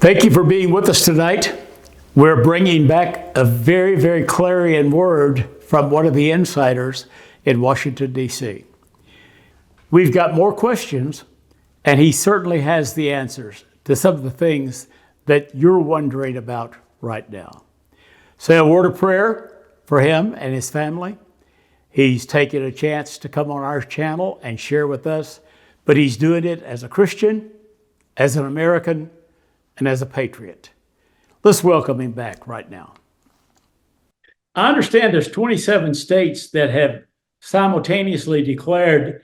Thank you for being with us tonight. We're bringing back a very, very clarion word from one of the insiders in Washington, D.C. We've got more questions, and he certainly has the answers to some of the things that you're wondering about right now. Say a word of prayer for him and his family. He's taken a chance to come on our channel and share with us, but he's doing it as a Christian, as an American, and as a patriot. Let's welcome him back right now. I understand there's 27 states that have simultaneously declared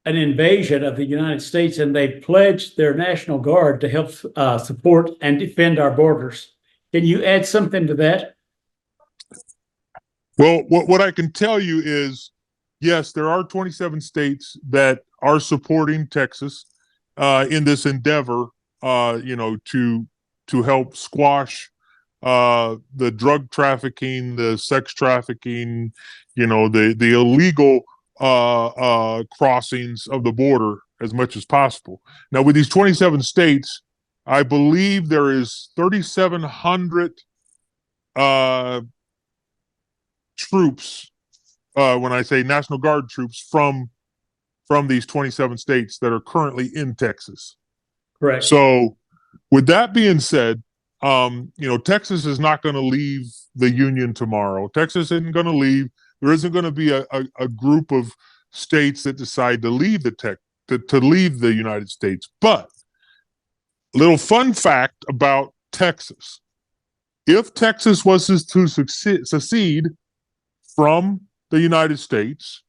an invasion of the United States, and they've pledged their National Guard to help support and defend our borders. Can you add something to that? Well, what I can tell you is, yes, there are 27 states that are supporting Texas in this endeavor, to help squash the drug trafficking, the sex trafficking, the illegal crossings of the border as much as possible. Now, with these 27 states, I believe there is 3,700 troops, when I say National Guard troops, from these 27 states that are currently in Texas. Correct. So with that being said, Texas is not going to leave the Union tomorrow. Texas isn't going to leave. There isn't going to be a group of states that decide to leave to leave the United States. But a little fun fact about Texas: if Texas was to secede from the United States,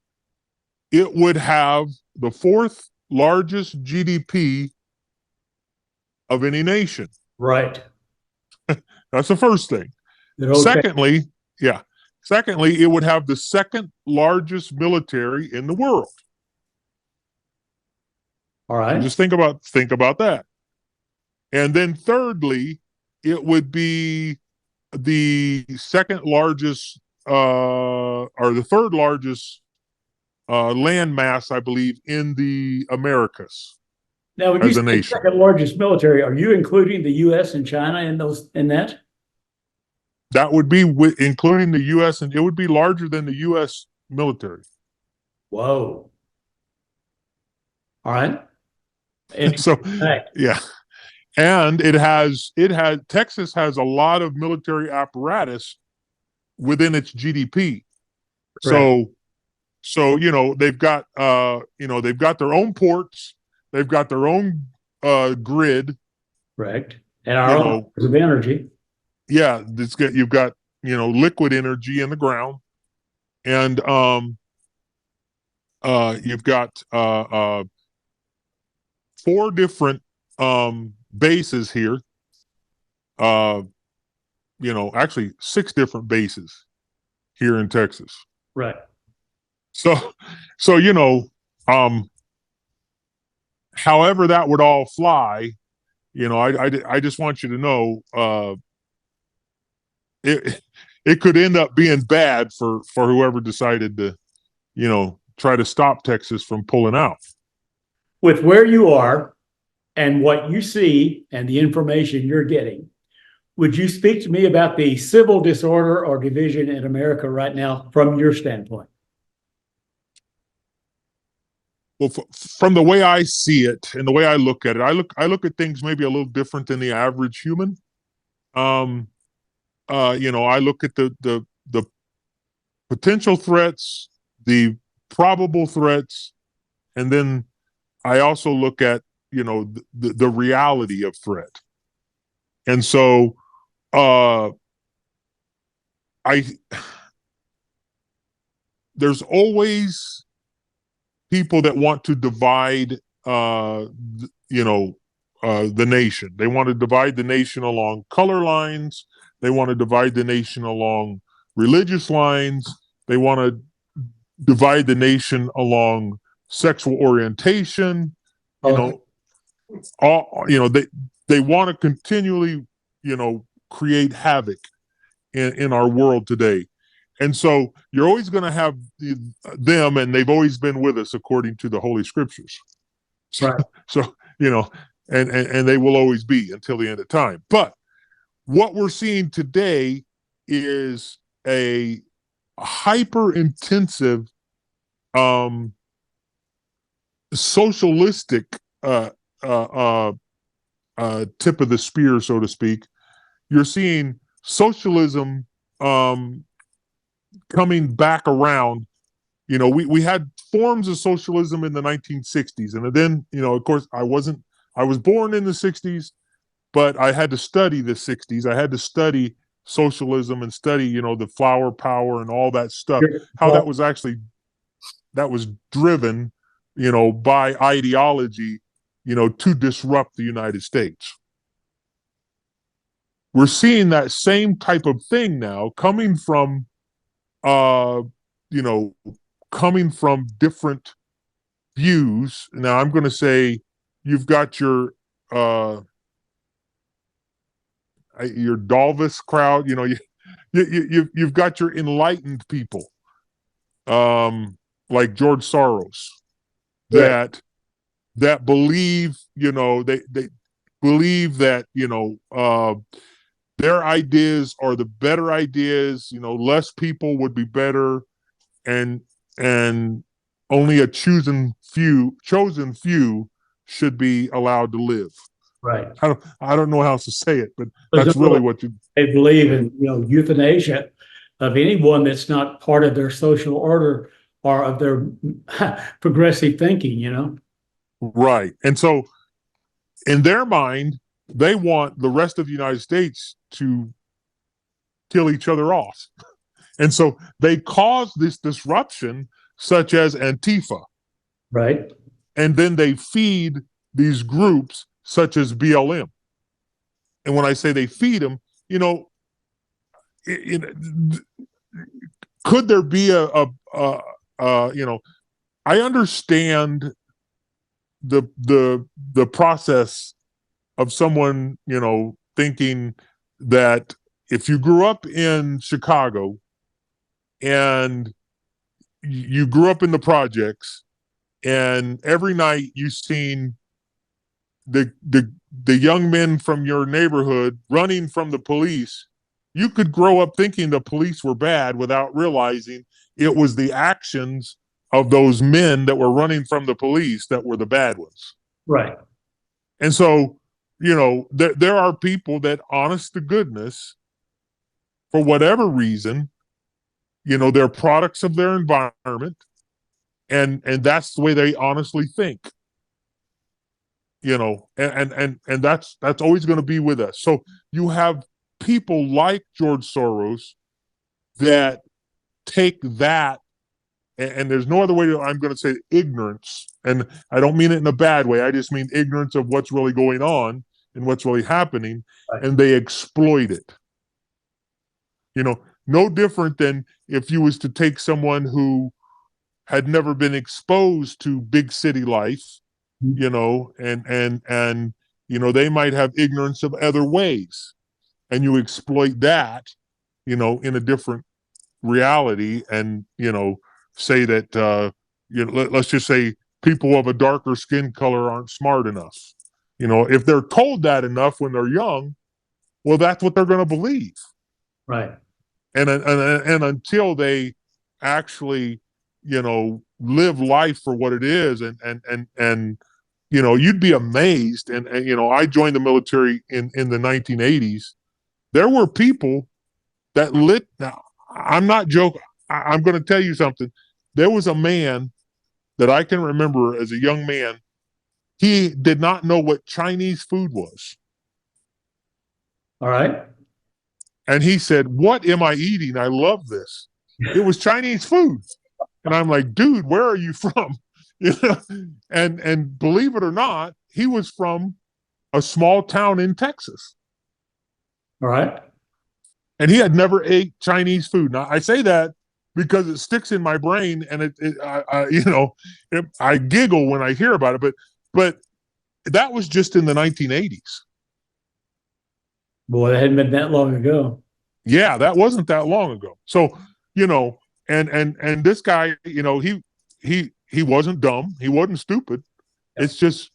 it would have the fourth largest GDP of any nation. Right. That's the first thing. Okay. Secondly, it would have the second largest military in the world. All right. Just think about that. And then thirdly, it would be the second largest or the third largest land mass, I believe, in the Americas. Now, when you say the second largest military, are you including the U.S. and China in that? That would be including the U.S., and it would be larger than the U.S. military. Whoa! All right. So yeah, and Texas has a lot of military apparatus within its GDP. Right. So they've got they've got their own ports. They've got their own grid. Correct. And our own source of energy. Yeah, you've got liquid energy in the ground, and you've got 4 different bases here. Actually 6 different bases here in Texas. Right. So however that would all fly, I just want you to know, it could end up being bad for whoever decided to, try to stop Texas from pulling out. With where you are and what you see and the information you're getting, would you speak to me about the civil disorder or division in America right now from your standpoint? Well, from the way I see it and the way I look at it, I look at things maybe a little different than the average human. I look at the potential threats, the probable threats, and then I also look at the reality of threat. And so there's always people that want to divide the nation. They want to divide the nation along color lines. They want to divide the nation along religious lines. They want to divide the nation along sexual orientation. They want to continually create havoc in our world today. And so you're always going to have them, and they've always been with us according to the Holy Scriptures. Right. So and they will always be until the end of time. But what we're seeing today is a hyper intensive um, socialistic uh, uh, tip of the spear, so to speak. You're seeing socialism coming back around. You know, we had forms of socialism in the 1960s, and then, you know, of course, I was born in the 60s, but I had to study the 60s. I had to study socialism and study, you know, the flower power and all that stuff, how that was actually, that was driven, you know, by ideology, you know, to disrupt the United States. We're seeing that same type of thing now coming from, you know, coming from different views. Now, I'm going to say you've got your Dalvis crowd. You know, you've got your enlightened people, like George Soros, Right. that believe, you know, they believe that, you know, their ideas are the better ideas. You know, less people would be better, and and only a chosen few should be allowed to live. Right. I don't know how else to say it, but There's that's really what you. they believe in, euthanasia of anyone that's not part of their social order or of their progressive thinking, Right. And so in their mind, they want the rest of the United States to kill each other off. And so they cause this disruption, such as Antifa. Right. And then they feed these groups, such as BLM. And when I say they feed them, you know, could there be you know, I understand the process of someone, you know, thinking that if you grew up in Chicago and you grew up in the projects and every night you seen the young men from your neighborhood running from the police, you could grow up thinking the police were bad without realizing it was the actions of those men that were running from the police that were the bad ones. Right. And so, you know, there are people that, honest to goodness, for whatever reason, you know, they're products of their environment, and that's the way they honestly think. You know, and that's always going to be with us. So you have people like George Soros that take that, and there's no other way to, I'm going to say, ignorance, and I don't mean it in a bad way. I just mean ignorance of what's really going on and what's really happening, Right. and they exploit it. You know, no different than if you was to take someone who had never been exposed to big city life, you know, and you know, they might have ignorance of other ways, and you exploit that, you know, in a different reality, and, you know, say that you know, let's just say people of a darker skin color aren't smart enough. You know, if they're told that enough when they're young, well, that's what they're going to believe. Right. And until they actually, you know, live life for what it is, and you know, you'd be amazed. And you know, I joined the military in the 1980s. There were people that lit. Now, I'm not joking. I'm going to tell you something. There was a man that I can remember as a young man. He did not know what Chinese food was. All right. And he said, "What am I eating? I love this." It was Chinese food. And I'm like, "Dude, where are you from?" You know? And believe it or not, he was from a small town in Texas. All right. And he had never ate Chinese food. Now, I say that because it sticks in my brain, and you know, I giggle when I hear about it. But that was just in the 1980s. Boy, that hadn't been that long ago. Yeah, that wasn't that long ago. So, you know, and this guy, you know, he wasn't dumb. He wasn't stupid. Yeah. It's just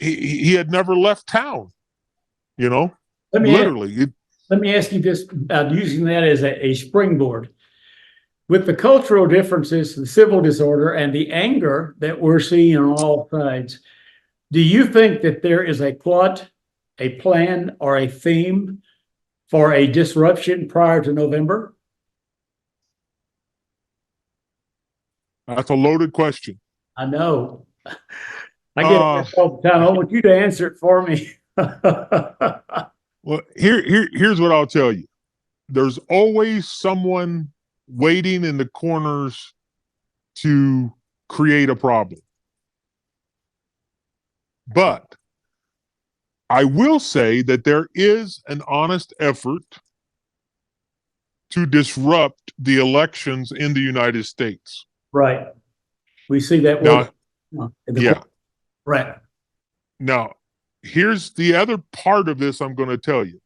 he had never left town, you know, Let me ask, literally. let me ask you this about using that as a springboard. With the cultural differences, the civil disorder, and the anger that we're seeing on all sides, do you think that there is a plot, a plan, or a theme for a disruption prior to November? That's a loaded question. I know. I get Uh, asked all the time. I want you to answer it for me. well, here's what I'll tell you. There's always someone waiting in the corners to create a problem. But I will say that there is an honest effort to disrupt the elections in the United States. Right. We see that Now, work in the yeah. right. Now, here's the other part of this I'm going to tell you.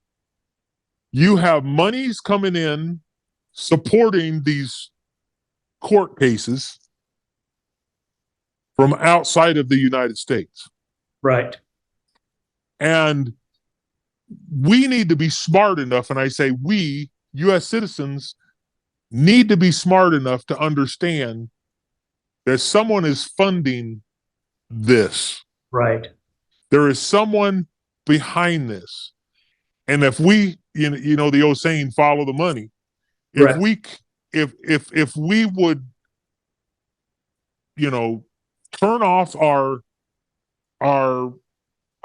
You have monies coming in supporting these court cases from outside of the United States. Right. And we need to be smart enough, and I say we, US citizens, need to be smart enough to understand that someone is funding this. Right. There is someone behind this. And if we, you know the old saying, follow the money. If Right. we if we would, you know, turn off our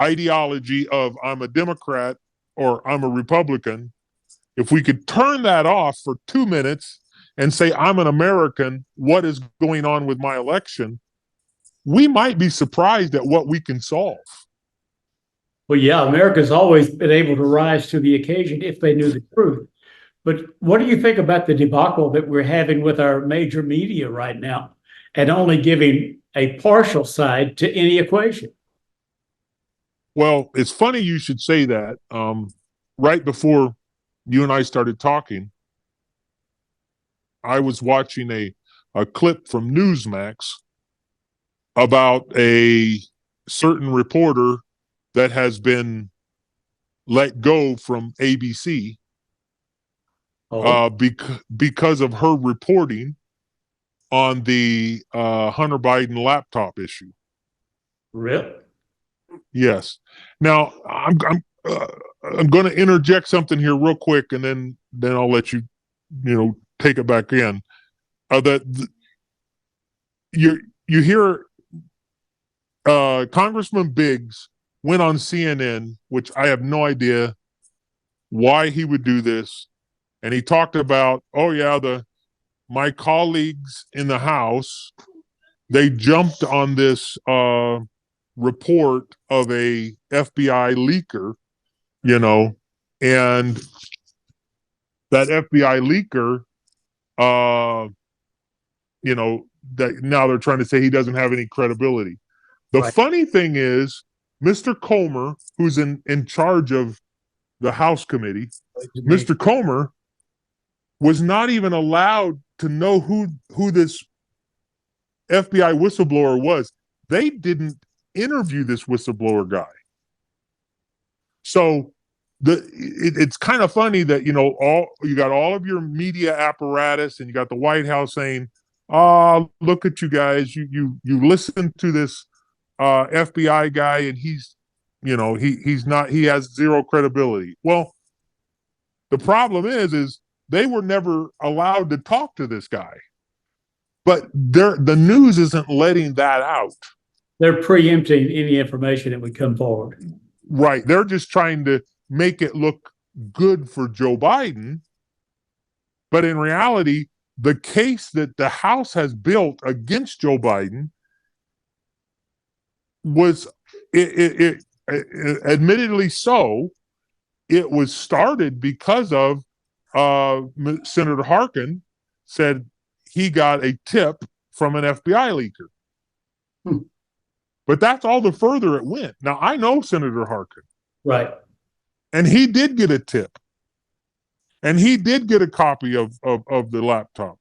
ideology of I'm a Democrat or I'm a Republican, if we could turn that off for 2 minutes and say I'm an American, what is going on with my election, we might be surprised at what we can solve. Well, yeah, America's always been able to rise to the occasion if they knew the truth. But what do you think about the debacle that we're having with our major media right now and only giving a partial side to any equation? Well, it's funny you should say that. Right before you and I started talking, I was watching a clip from Newsmax about a certain reporter that has been let go from ABC because of her reporting on the Hunter Biden laptop issue. Really? Yes. Now I'm going to interject something here real quick, and then I'll let you take it back in. You hear Congressman Biggs went on CNN, which I have no idea why he would do this, and he talked about, oh yeah, my colleagues in the House, they jumped on this report of a FBI leaker, and that FBI leaker, that now they're trying to say he doesn't have any credibility. The funny thing is, Mr. Comer, who's in charge of the House committee, Mr. Comer was not even allowed to know who this FBI whistleblower was. They didn't interview this whistleblower guy. So it's kind of funny that you got all of your media apparatus and you got the White House saying, "Oh, look at you guys! You listen to this FBI guy, and he's not, he has zero credibility." Well, the problem is they were never allowed to talk to this guy, but the news isn't letting that out. They're preempting any information that would come forward. Right. They're just trying to make it look good for Joe Biden. But in reality, the case that the House has built against Joe Biden was, admittedly so, it was started because of Senator Harkin said he got a tip from an FBI leaker. But that's all the further it went. Now, I know Senator Harkin. Right. And he did get a tip. And he did get a copy of the laptop.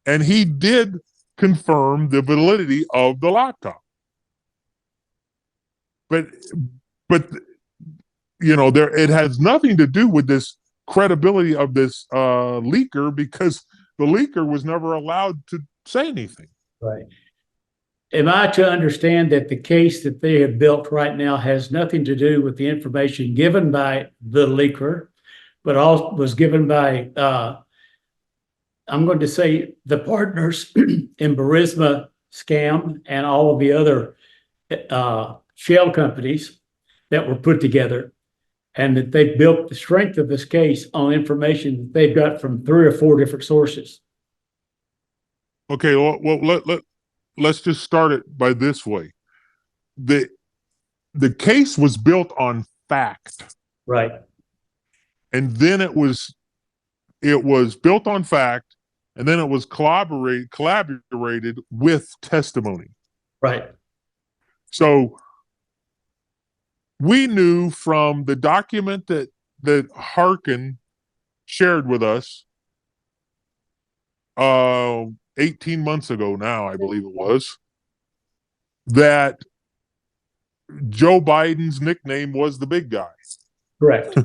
And he did confirm the validity of the laptop. but but there it has nothing to do with this credibility of this leaker, because the leaker was never allowed to say anything. Right. Am I to understand that the case that they have built right now has nothing to do with the information given by the leaker, but also was given by, I'm going to say, the partners in Burisma scam and all of the other shell companies that were put together, and that they built the strength of this case on information that they've got from 3 or 4 different sources? Okay, well let's just start it by this way. The case was built on fact. Right. And then it was built on fact, and then it was collaborated with testimony. Right. So we knew from the document that Harkin shared with us 18 months ago now, I believe it was, that Joe Biden's nickname was the big guy. Correct.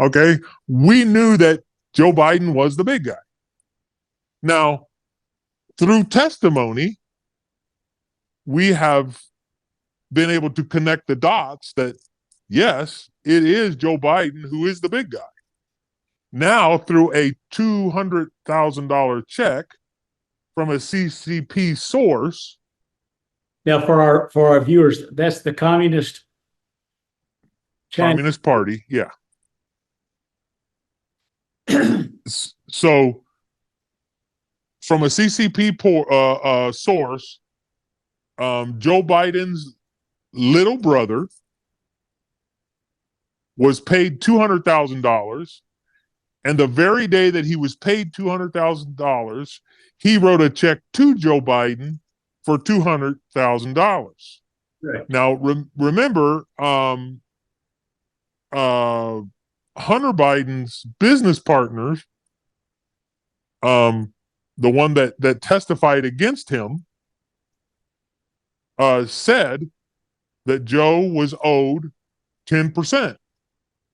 Okay. We knew that Joe Biden was the big guy. Now, through testimony, we have been able to connect the dots that, yes, it is Joe Biden who is the big guy. Now, through a $200,000 check from a CCP source. Now, for our viewers, that's the Communist Party, yeah. So, from a CCP source, Joe Biden's little brother was paid $200,000, and the very day that he was paid $200,000, he wrote a check to Joe Biden for $200,000. Right. Now, remember, Hunter Biden's business partners, the one that testified against him, said that Joe was owed 10%.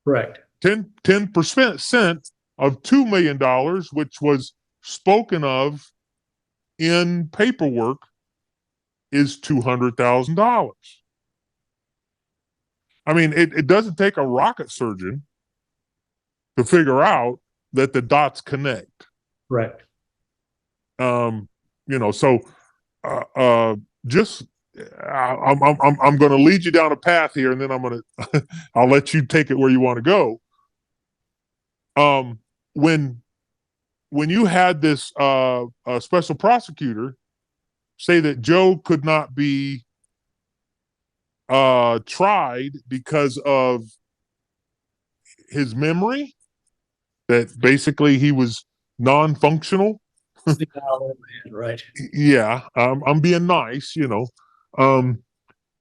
Correct. 10% of $2 million, which was spoken of in paperwork, is $200,000. I mean, it doesn't take a rocket surgeon to figure out that the dots connect. Right. So just I'm going to lead you down a path here, and then I'll let you take it where you want to go. When you had this special prosecutor say that Joe could not be tried because of his memory, that basically he was non-functional. Right. Yeah, I'm being nice,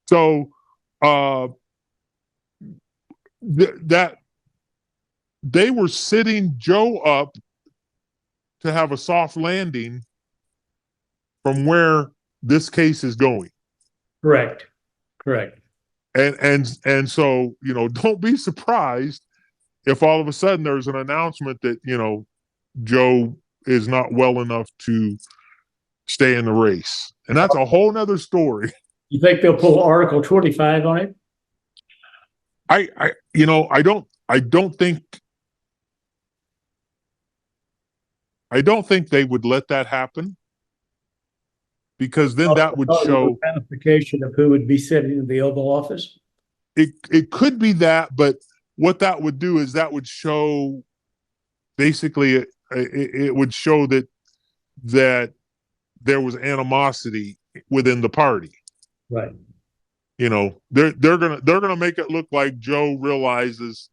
So that they were setting Joe up to have a soft landing from where this case is going. Correct. And so, don't be surprised if all of a sudden there's an announcement that, Joe is not well enough to stay in the race. And that's a whole nother story. You think they'll pull Article 25 on it? I don't think they would let that happen, because then that would show ramification of who would be sitting in the Oval Office. It could be that, but what that would do is that would show, basically, it would show that there was animosity within the party. Right. They're gonna make it look like Joe realizes,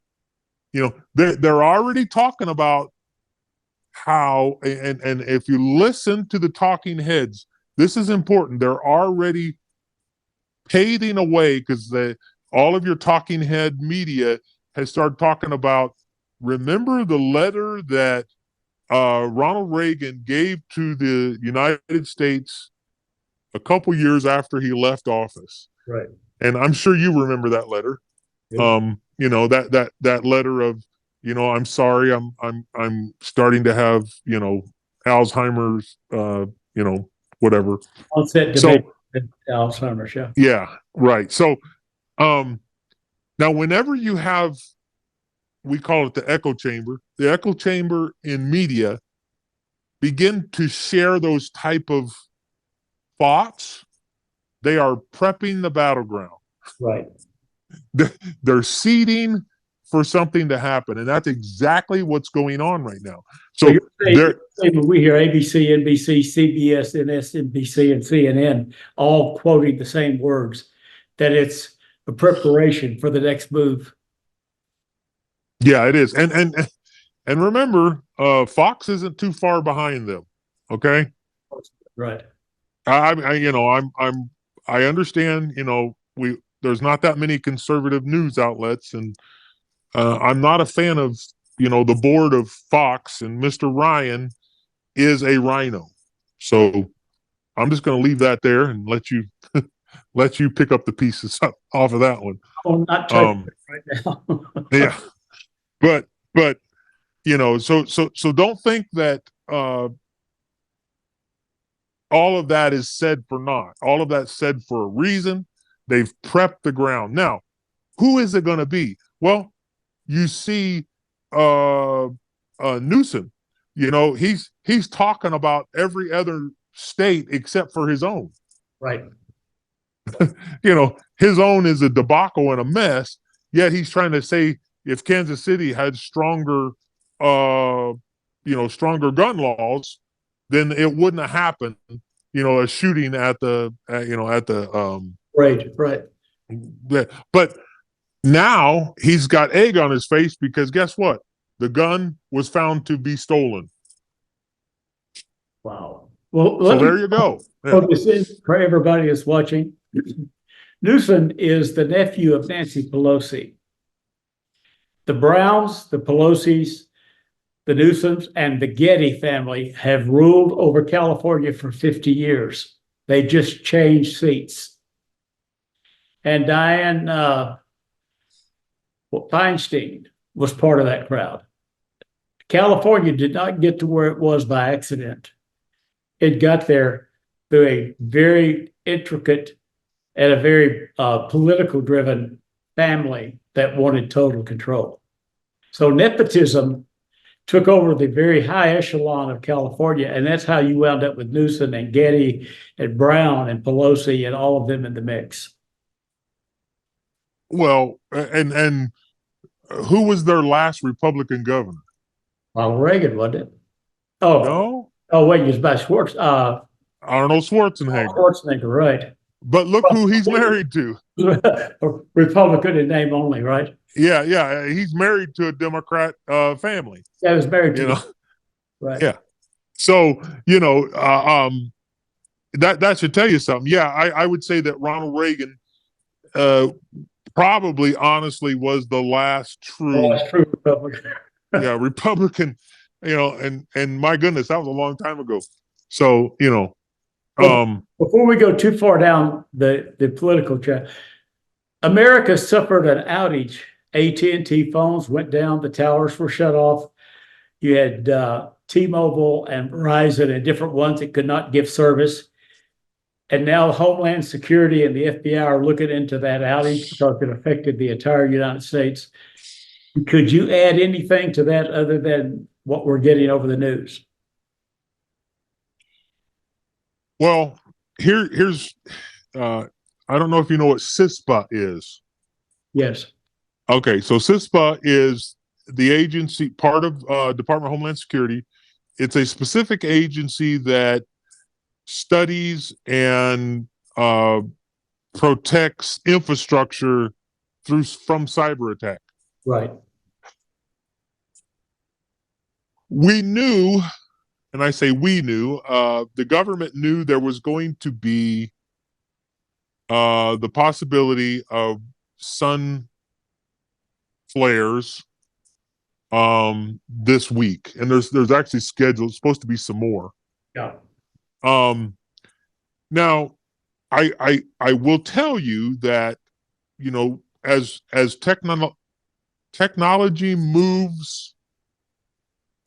they're already talking about how, and if you listen to the talking heads, this is important. They're already paving a way, because all of your talking head media has started talking about, remember the letter that Ronald Reagan gave to the United States a couple years after he left office. Right. and I'm sure you remember that letter. Yep. That letter of, I'm sorry, I'm starting to have, Alzheimer's, whatever. Onset dementia, So Alzheimer's. Yeah. yeah, right. So um, now whenever you have, we call it the echo chamber in media begin to share those type of thoughts, they are prepping the battleground. Right. They're seeding for something to happen, and that's exactly what's going on right now. So So you're there, saying when we hear ABC, NBC, CBS, MSNBC, and CNN all quoting the same words, that it's a preparation for the next move. yeah, it is, and remember, Fox isn't too far behind them. Okay, Right. I understand. There's not that many conservative news outlets, and I'm not a fan of the board of Fox, and Mr. Ryan is a rhino. So I'm just going to leave that there and let you pick up the pieces off of that one. I'm not touching it right now. Yeah, but so don't think that all of that is said for naught. All of that's said for a reason. They've prepped the ground. Now, who is it going to be? Well, you see Newsom. He's talking about every other state except for his own. Right. His own is a debacle and a mess. Yet he's trying to say if Kansas City had stronger, stronger gun laws, then it wouldn't have happened. A shooting at the, Right. But now he's got egg on his face because guess what? The gun was found to be stolen. Wow. Well, So let me there you go. Yeah. focus in for everybody that's watching. Newsom is the nephew of Nancy Pelosi. The Browns, the Pelosi's, the Newsoms, and the Getty family have ruled over California for 50 years. They just changed seats. And Dianne Feinstein was part of that crowd. California did not get to where it was by accident. It got there through a very intricate and a very political driven family that wanted total control. So nepotism took over the very high echelon of California, and that's how you wound up with Newsom and Getty and Brown and Pelosi and all of them in the mix. Well, and who was their last Republican governor? Ronald Reagan, wasn't it? Oh, No, wait, it's by Schwartz. Arnold Schwarzenegger. Schwarzenegger, right? But look who he's married to. Republican in name only, right? Yeah. He's married to a Democrat family. Yeah, he was married to. Right. Yeah. So that should tell you something. Yeah, I would say that Ronald Reagan probably, honestly, was the last true Republican. yeah, Republican. And my goodness, that was a long time ago. So before we go too far down the political track, America suffered an outage. AT&T phones went down, the towers were shut off. You had T-Mobile and Verizon and different ones that could not give service. And now Homeland Security and the FBI are looking into that outage because it affected the entire United States. Could you add anything to that other than what we're getting over the news? Well, here's I don't know if you know what CISPA is. Yes. Okay, so CISPA is the agency, part of Department of Homeland Security. It's a specific agency that studies and protects infrastructure from cyber attack. Right. We knew, and I say we knew, the government knew there was going to be the possibility of sun flares this week, and there's actually scheduled, supposed to be some more. Yeah. Now I will tell you that as technology moves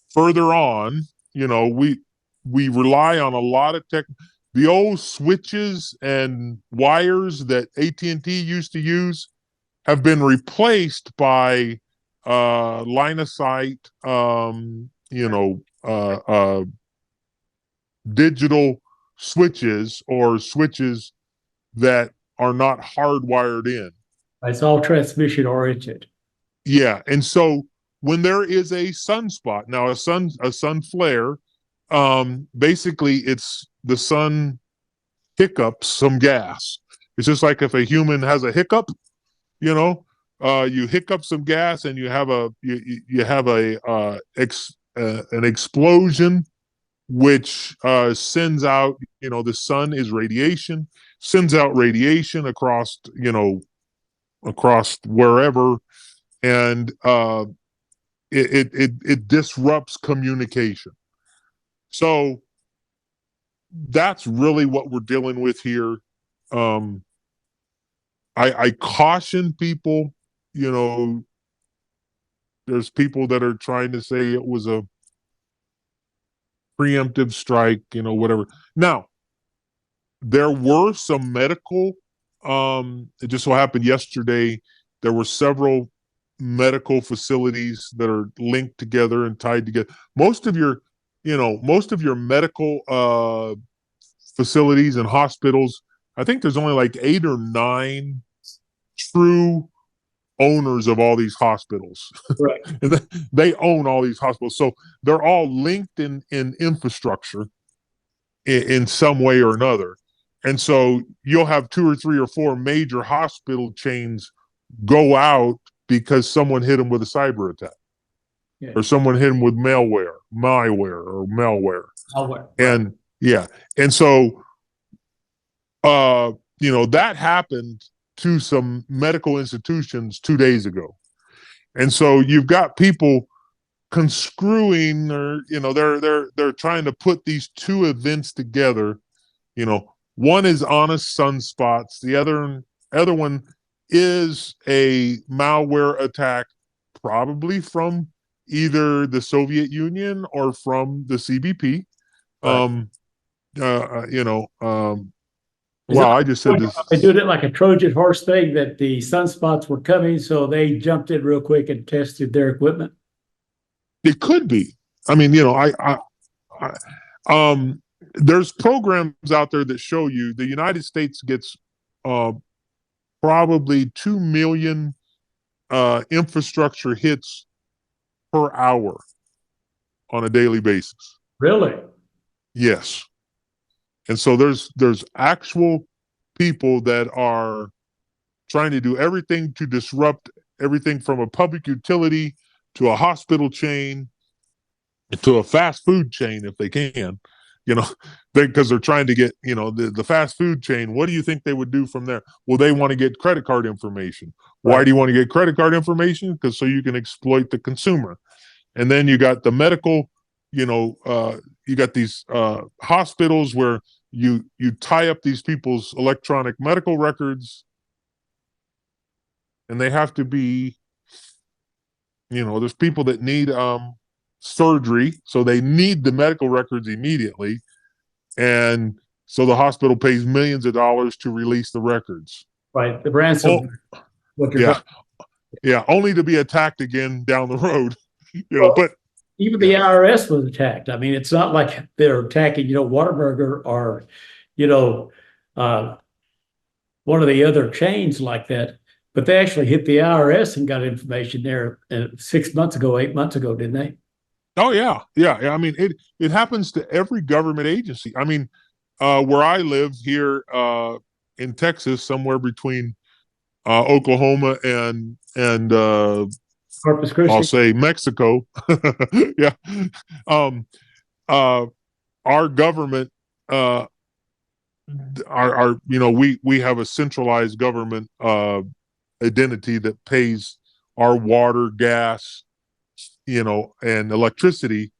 further on, we rely on a lot of tech. The old switches and wires that AT&T used to use have been replaced by line of sight, digital switches or switches that are not hardwired in. It's all transmission oriented. Yeah, and so when there is a sunspot, now a sun flare, basically it's the sun hiccups some gas. It's just like if a human has a hiccup, you hiccup some gas and you have an explosion which sends out, the sun is radiation, sends out radiation across wherever, and it disrupts communication. So that's really what we're dealing with here. I caution people, there's people that are trying to say it was a preemptive strike, whatever. Now, there were some medical, it just so happened yesterday, there were several medical facilities that are linked together and tied together. Most of your medical facilities and hospitals, I think there's only like 8 or 9 true owners of all these hospitals. Right. They own all these hospitals. So they're all linked in infrastructure in some way or another. And so you'll have 2 or 3 or 4 major hospital chains go out because someone hit them with a cyber attack. Yeah. Or someone hit them with malware or malware. Malware. And yeah. And so, that happened to some medical institutions 2 days ago. And so you've got people conscrewing, or, they're trying to put these 2 events together. One is honest sunspots. The other one is a malware attack, probably from either the Soviet Union or from the CBP. Right. I just said this. They did it like a Trojan horse thing, that the sunspots were coming, so they jumped in real quick and tested their equipment. It could be. I mean, there's programs out there that show you the United States gets probably 2 million infrastructure hits per hour on a daily basis. Really? Yes. And so there's actual people that are trying to do everything to disrupt everything from a public utility to a hospital chain to a fast food chain if they can, because they're trying to get, the fast food chain. What do you think they would do from there? Well, they want to get credit card information. Right. Why do you want to get credit card information? Because so you can exploit the consumer. And then you got the medical, you got these hospitals where you tie up these people's electronic medical records, and they have to be, there's people that need surgery, so they need the medical records immediately, and so the hospital pays millions of dollars to release the records. Right, the ransom. Yeah, only to be attacked again down the road. But even the IRS was attacked. I mean, it's not like they're attacking, Whataburger or, one of the other chains like that. But they actually hit the IRS and got information there 6 months ago, 8 months ago, didn't they? Oh, yeah. I mean, it happens to every government agency. I mean, where I live here in Texas, somewhere between Oklahoma and Corpus Christi. I'll say Mexico. Yeah. Our government, we have a centralized government identity that pays our water, gas, and electricity.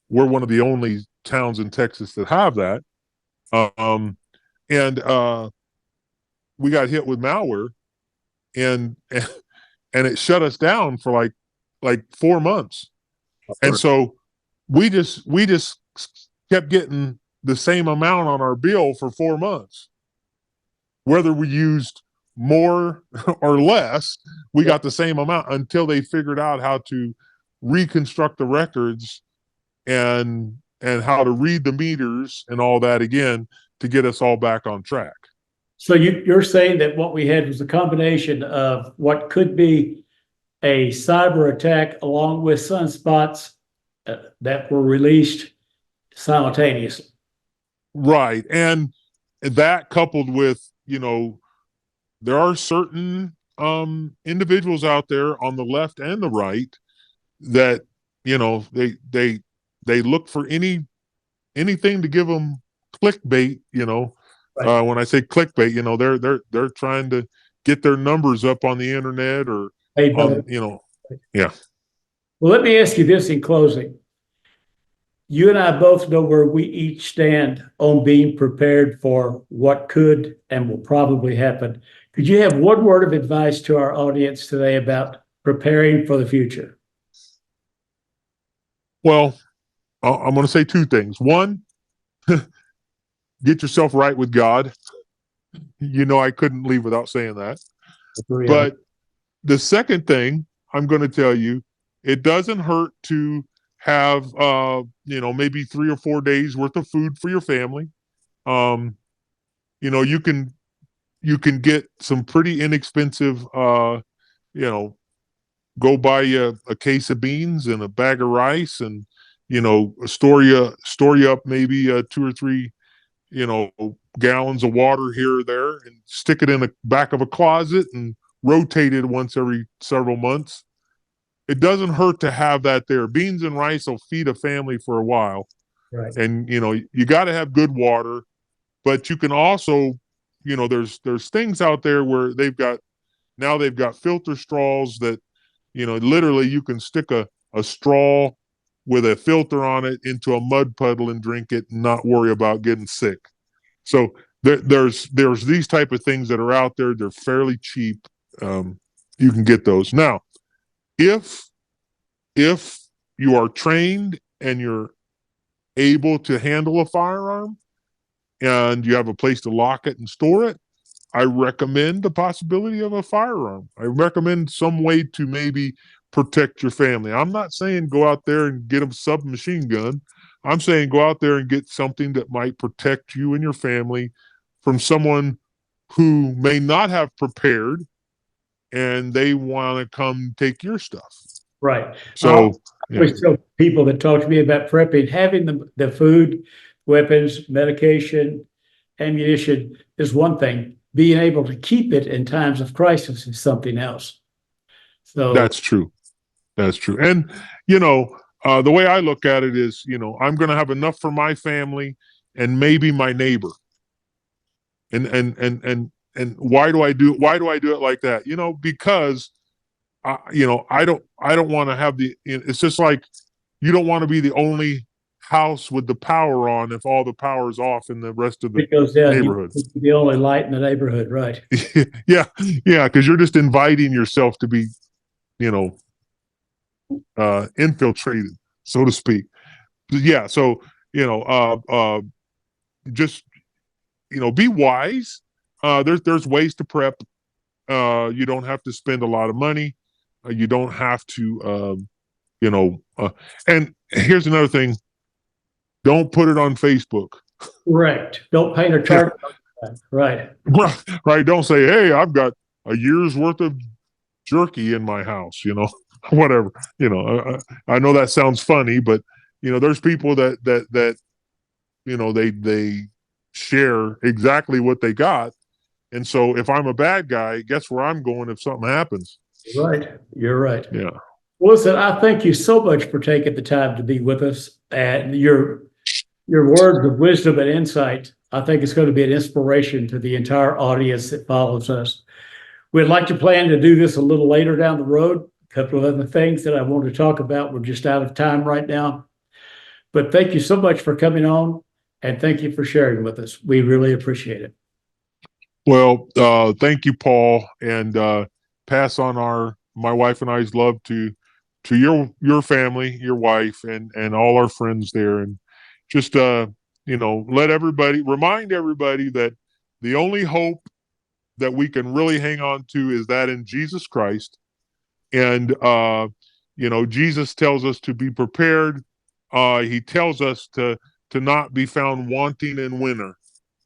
We're one of the only towns in Texas that have that. And we got hit with malware. and and it shut us down for like 4 months. And so we just kept getting the same amount on our bill for 4 months. Whether we used more or less, we got the same amount until they figured out how to reconstruct the records and how to read the meters and all that again to get us all back on track. So you're saying that what we had was a combination of what could be a cyber attack along with sunspots that were released simultaneously. Right. And that coupled with, there are certain individuals out there on the left and the right that, they look for anything to give them clickbait, Right. when I say clickbait, they're trying to get their numbers up on the internet or Hey, on, brother. yeah. Well, let me ask you this in closing. You and I both know where we each stand on being prepared for what could and will probably happen. Could you have one word of advice to our audience today about preparing for the future? Well, I'm going to say two things. One, get yourself right with God. I couldn't leave without saying that. But the second thing I'm going to tell you, it doesn't hurt to have, maybe 3 or 4 days worth of food for your family. You can get some pretty inexpensive, go buy you a case of beans and a bag of rice and, store you up maybe 2 or 3, gallons of water here or there and stick it in the back of a closet and rotate it once every several months. It doesn't hurt to have that there. Beans and rice will feed a family for a while. Right. And, you got to have good water, but you can also, there's things out there where they've got filter straws that, literally you can stick a straw with a filter on it into a mud puddle and drink it and not worry about getting sick. So there's these type of things that are out there. They're fairly cheap. You can get those. Now, if you are trained and you're able to handle a firearm and you have a place to lock it and store it, I recommend the possibility of a firearm. I recommend some way to maybe protect your family. I'm not saying go out there and get a submachine gun. I'm saying go out there and get something that might protect you and your family from someone who may not have prepared and they want to come take your stuff. Right. So, I always tell people that talk to me about prepping, having the food, weapons, medication, ammunition is one thing. Being able to keep it in times of crisis is something else. So that's true. That's true. And, the way I look at it is, I'm going to have enough for my family and maybe my neighbor. And why do I do it like that? Because I don't want to have it's just like you don't want to be the only house with the power on if all the power is off in the rest of the neighborhood. The only light in the neighborhood, right? Yeah, because you're just inviting yourself to be, infiltrated, so to speak. Yeah, so just be wise. There's ways to prep. You don't have to spend a lot of money. You don't have to, and here's another thing. Don't put it on Facebook. Correct. Don't paint a target. Yeah. Right. Right. Don't say, hey, I've got a year's worth of jerky in my house, whatever. I know that sounds funny, but, there's people that they share exactly what they got. And so if I'm a bad guy, guess where I'm going if something happens? Right. You're right. Yeah. Well, listen, I thank you so much for taking the time to be with us, and your words of wisdom and insight. I think it's going to be an inspiration to the entire audience that follows us. We'd like to plan to do this a little later down the road. A couple of other things that I want to talk about. We're just out of time right now. But thank you so much for coming on, and thank you for sharing with us. We really appreciate it. Well, thank you, Paul. And, pass on my wife and I's love to your family, your wife, and all our friends there, and just remind everybody that the only hope that we can really hang on to is that in Jesus Christ. And Jesus tells us to be prepared. He tells us to not be found wanting in winter.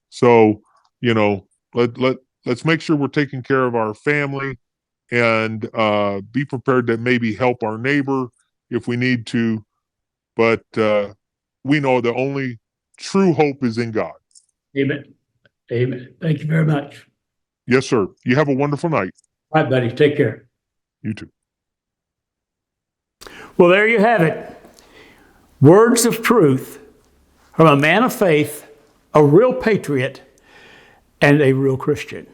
So, let's make sure we're taking care of our family, and be prepared to maybe help our neighbor if we need to. But we know the only true hope is in God. Amen. Amen. Thank you very much. Yes, sir. You have a wonderful night. All right, buddy. Take care. You too. Well, there you have it. Words of truth from a man of faith, a real patriot, and a real Christian.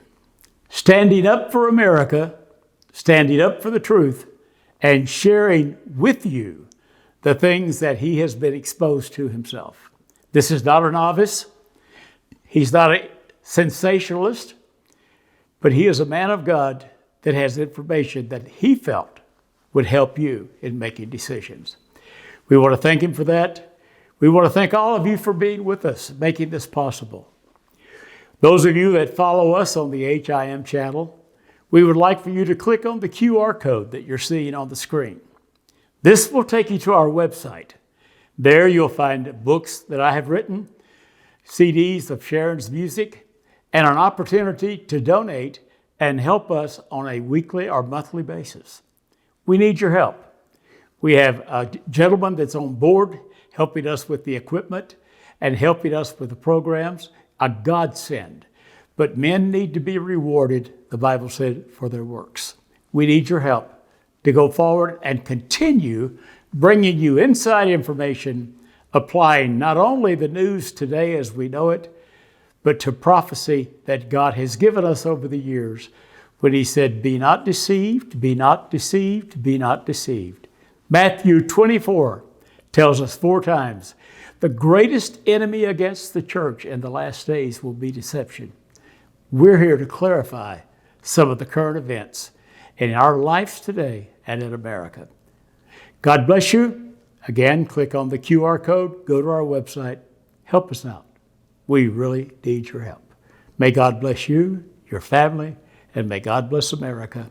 Standing up for America, standing up for the truth, and sharing with you the things that he has been exposed to himself. This is not a novice. He's not a sensationalist, but he is a man of God that has information that he felt would help you in making decisions. We want to thank him for that. We want to thank all of you for being with us, making this possible. Those of you that follow us on the HIM channel, we would like for you to click on the QR code that you're seeing on the screen. This will take you to our website. There you'll find books that I have written, CDs of Sharon's music, and an opportunity to donate and help us on a weekly or monthly basis. We need your help. We have a gentleman that's on board helping us with the equipment and helping us with the programs, a godsend. But men need to be rewarded, the Bible said, for their works. We need your help to go forward and continue bringing you inside information, applying not only the news today as we know it, but to prophecy that God has given us over the years when he said, be not deceived, be not deceived, be not deceived. Matthew 24 tells us 4 times, the greatest enemy against the church in the last days will be deception. We're here to clarify some of the current events in our lives today and in America. God bless you. Again, click on the QR code, go to our website, help us out. We really need your help. May God bless you, your family, and may God bless America.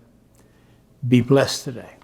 Be blessed today.